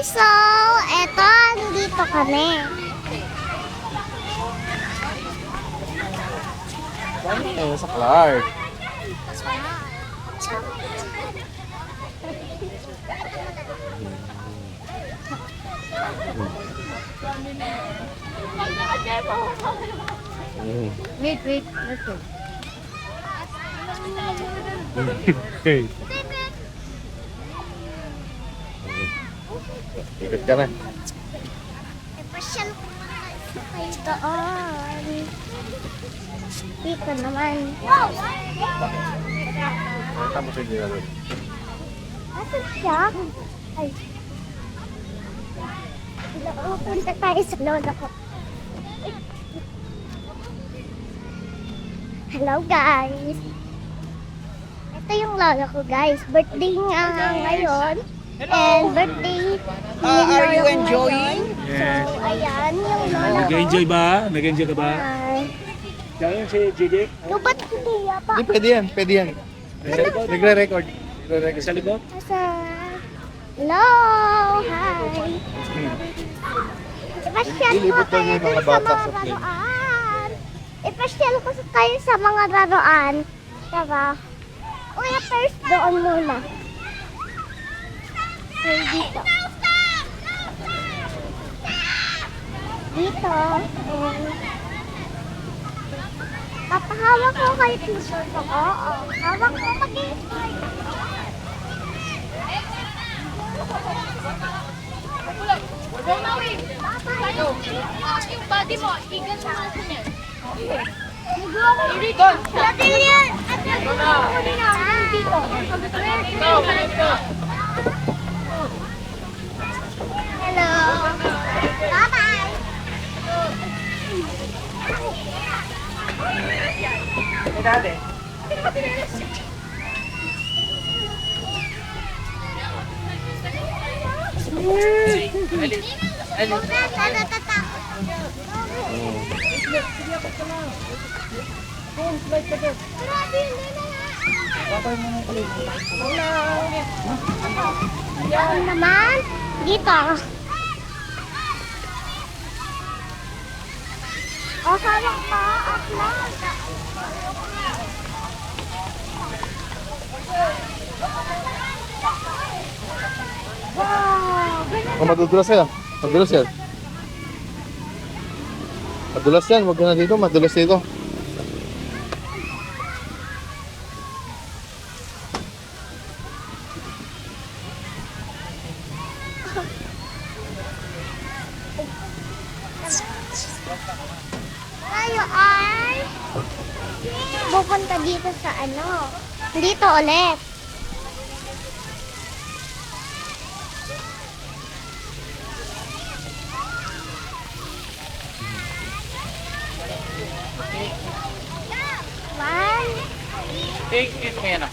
So, eto, nandito kami. Sa Clark. Wait, let's go. Okay. Ikot ka na. Pasyal ko muna kayo doon. Dito naman. Tapos yung ginagawa. Asan siya? Ay. Punta tayo sa lola ko. Hello guys. Ito yung lola ko guys. Birthday nga ngayon. And birthday Are you enjoying? Ngayon. So, ayan yung lola ko. Nag-enjoy ba? Nag-enjoy ka ba? Ay. Diyan si JJ? No, ba't hindi pa? Hindi, pwede yan. Pwede yan. Nagre-record. Nagre-record. Sa likod? Asan? Hello! Hi! Ipasyal ko Ilibot lang kayo yung mga dun sa bata mga sa plane. laruan. Ipasyal ko kayo sa mga laruan. Diba? Uy, first doon muna. So, dito. Dito. Papahawak ko kayo t-shirt ko. Oo. Hawak ko mag-i-sport. Yung body mo, igan mo natin yan. Dati yan! At nagkukunin namin dito. Hello! Bye-bye! Huwag na natatakot. Grabe, hindi na Yan naman. Dito. O, sarang pa. Upload. Wow. Ganun. Oh, madudulas yan. Madulas yan. Madulas yan. Huwag ka na dito. Madulas dito. Tayo ay pupunta dito sa ano. Dito ulit. One. Take it mo yan ah.